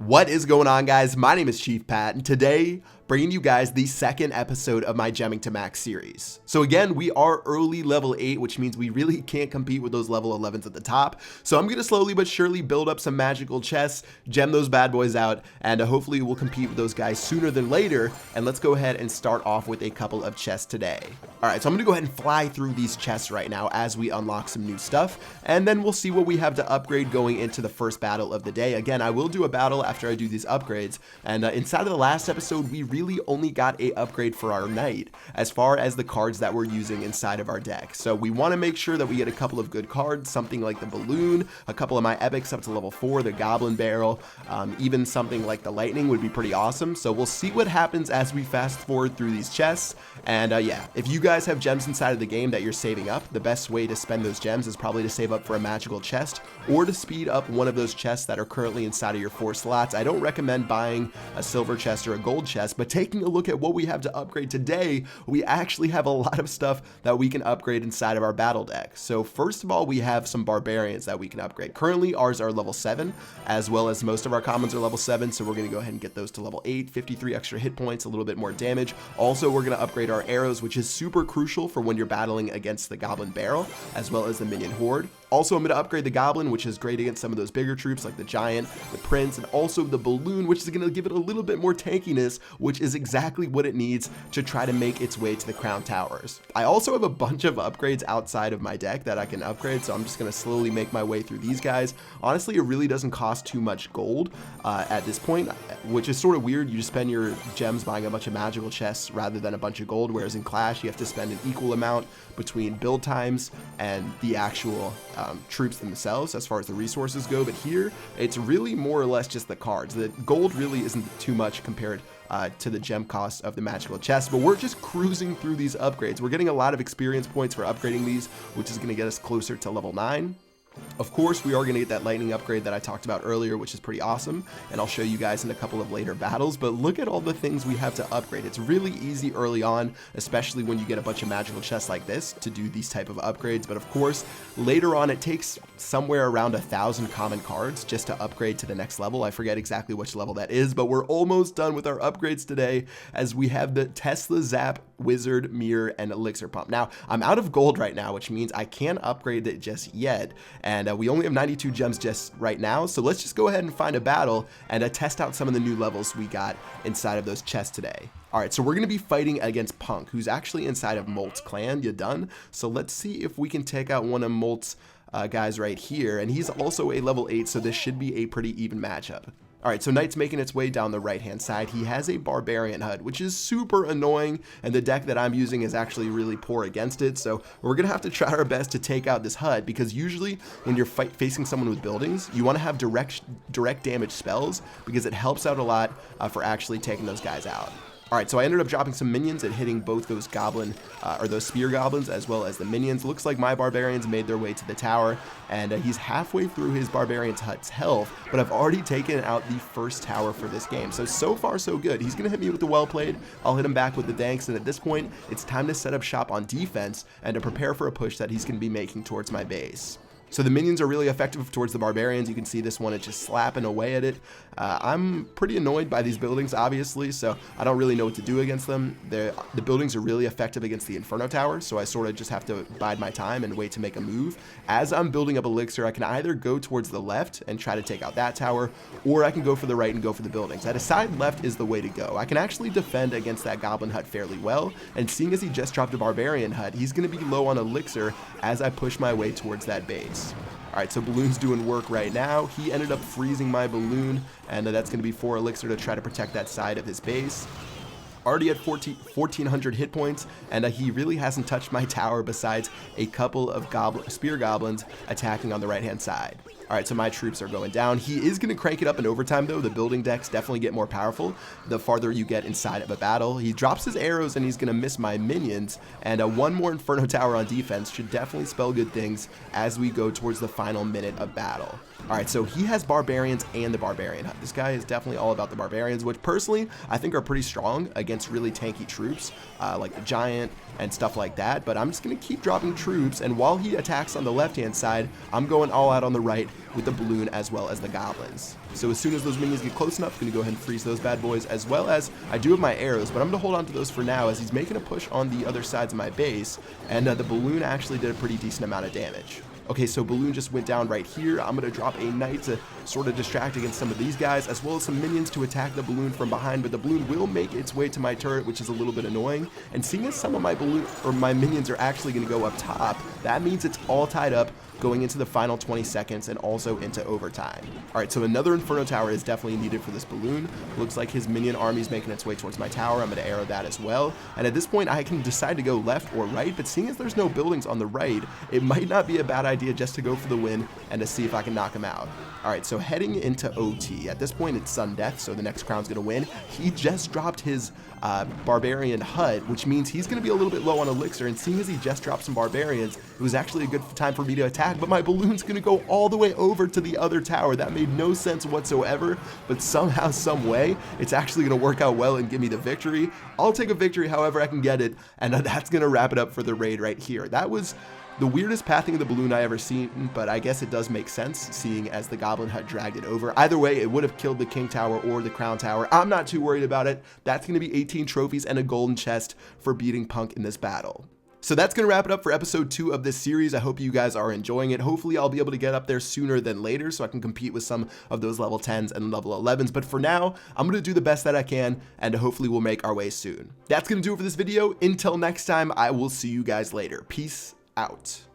What is going on, guys? My name is Chief Pat, and today bringing you guys the second episode of my Gemming to Max series. So again, we are early level 8, which means we really can't compete with those level 11s at the top. So I'm going to slowly but surely build up some magical chests, gem those bad boys out, and hopefully we'll compete with those guys sooner than later. And let's go ahead and start off with a couple of chests today. All right, so I'm going to go ahead and fly through these chests right now as we unlock some new stuff, and then we'll see what we have to upgrade going into the first battle of the day. Again, I will do a battle after I do these upgrades, and inside of the last episode, we really only got a upgrade for our knight as far as the cards that we're using inside of our deck. So we want to make sure that we get a couple of good cards, something like the balloon, a couple of my epics up to level 4, the goblin barrel, even something like the lightning would be pretty awesome. So we'll see what happens as we fast forward through these chests. And yeah, if you guys have gems inside of the game that you're saving up, the best way to spend those gems is probably to save up for a magical chest or to speed up one of those chests that are currently inside of your 4 slots. I don't recommend buying a silver chest or a gold chest, but taking a look at what we have to upgrade today, we actually have a lot of stuff that we can upgrade inside of our battle deck. So first of all, we have some barbarians that we can upgrade. Currently, ours are level 7, as well as most of our commons are level 7, so we're going to go ahead and get those to level 8, 53 extra hit points, a little bit more damage. Also, we're going to upgrade our arrows, which is super crucial for when you're battling against the goblin barrel, as well as the minion horde. Also, I'm going to upgrade the goblin, which is great against some of those bigger troops like the giant, the prince, and also the balloon, which is going to give it a little bit more tankiness, which is exactly what it needs to try to make its way to the crown towers. I also have a bunch of upgrades outside of my deck that I can upgrade, so I'm just going to slowly make my way through these guys. Honestly, it really doesn't cost too much gold at this point, which is sort of weird. You just spend your gems buying a bunch of magical chests rather than a bunch of gold, whereas in Clash, you have to spend an equal amount between build times and the actual troops themselves as far as the resources go. But here, it's really more or less just the cards. The gold really isn't too much compared to the gem cost of the magical chest, but we're just cruising through these upgrades. We're getting a lot of experience points for upgrading these, which is going to get us closer to level 9. Of course, we are going to get that lightning upgrade that I talked about earlier, which is pretty awesome, and I'll show you guys in a couple of later battles. But look at all the things we have to upgrade. It's really easy early on, especially when you get a bunch of magical chests like this to do these type of upgrades. But of course, later on, it takes somewhere around 1,000 common cards just to upgrade to the next level. I forget exactly which level that is, but we're almost done with our upgrades today as we have the Tesla Zap, Wizard, Mirror, and Elixir Pump. Now, I'm out of gold right now, which means I can't upgrade it just yet. And we only have 92 gems just right now, so let's just go ahead and find a battle and test out some of the new levels we got inside of those chests today. Alright, so we're going to be fighting against Punk, who's actually inside of Molt's clan. You done? So let's see if we can take out one of Molt's guys right here, and he's also a level 8, so this should be a pretty even matchup. Alright, so Knight's making its way down the right-hand side. He has a Barbarian HUD, which is super annoying, and the deck that I'm using is actually really poor against it, so we're going to have to try our best to take out this HUD, because usually when you're facing someone with buildings, you want to have direct damage spells, because it helps out a lot for actually taking those guys out. Alright, so I ended up dropping some minions and hitting both those goblin, or those spear goblins, as well as the minions. Looks like my barbarians made their way to the tower, and he's halfway through his barbarian's hut's health, but I've already taken out the first tower for this game. So far, so good. He's going to hit me with the well played. I'll hit him back with the thanks, and at this point, it's time to set up shop on defense and to prepare for a push that he's going to be making towards my base. So the minions are really effective towards the barbarians. You can see this one is just slapping away at it. I'm pretty annoyed by these buildings, obviously, so I don't really know what to do against them. The buildings are really effective against the Inferno Tower, so I sort of just have to bide my time and wait to make a move. As I'm building up Elixir, I can either go towards the left and try to take out that tower, or I can go for the right and go for the buildings. I decide left is the way to go. I can actually defend against that Goblin HUD fairly well, and seeing as he just dropped a Barbarian HUD, he's going to be low on Elixir as I push my way towards that base. Alright, so Balloon's doing work right now. He ended up freezing my Balloon, and that's going to be 4 Elixir to try to protect that side of his base. Already at 1,400 hit points, and he really hasn't touched my tower besides a couple of spear goblins attacking on the right-hand side. Alright, so my troops are going down. He is going to crank it up in overtime, though. The building decks definitely get more powerful the farther you get inside of a battle. He drops his arrows, and he's going to miss my minions, and one more Inferno Tower on defense should definitely spell good things as we go towards the final minute of battle. Alright, so he has Barbarians and the Barbarian HUD. This guy is definitely all about the Barbarians, which personally I think are pretty strong against really tanky troops, like the Giant and stuff like that. But I'm just going to keep dropping troops, and while he attacks on the left-hand side, I'm going all out on the right with the balloon as well as the goblins. So as soon as those minions get close enough, I'm going to go ahead and freeze those bad boys, as well as I do have my arrows, but I'm going to hold on to those for now as he's making a push on the other sides of my base, and the balloon actually did a pretty decent amount of damage. Okay, so balloon just went down right here. I'm going to drop a knight to sort of distract against some of these guys, as well as some minions to attack the balloon from behind, but the balloon will make its way to my turret, which is a little bit annoying. And seeing as some of my my minions are actually going to go up top, that means it's all tied up going into the final 20 seconds and also into overtime. All right, so another Inferno Tower is definitely needed for this balloon. Looks like his minion army is making its way towards my tower. I'm going to arrow that as well. And at this point, I can decide to go left or right, but seeing as there's no buildings on the right, it might not be a bad idea just to go for the win and to see if I can knock him out. All right, so heading into OT. At this point, it's sudden death, so the next crown's going to win. He just dropped his barbarian hut, which means he's going to be a little bit low on elixir, and seeing as he just dropped some barbarians, it was actually a good time for me to attack, but my balloon's going to go all the way over to the other tower. That made no sense whatsoever, but somehow, some way, it's actually going to work out well and give me the victory. I'll take a victory however I can get it, and that's going to wrap it up for the raid right here. That was the weirdest pathing of the balloon I ever seen, but I guess it does make sense, seeing as the goblin hut dragged it over. Either way, it would have killed the king tower or the crown tower. I'm not too worried about it. That's going to be 18 trophies and a golden chest for beating Punk in this battle. So that's going to wrap it up for episode 2 of this series. I hope you guys are enjoying it. Hopefully I'll be able to get up there sooner than later so I can compete with some of those level 10s and level 11s. But for now, I'm going to do the best that I can, and hopefully we'll make our way soon. That's going to do it for this video. Until next time, I will see you guys later. Peace out.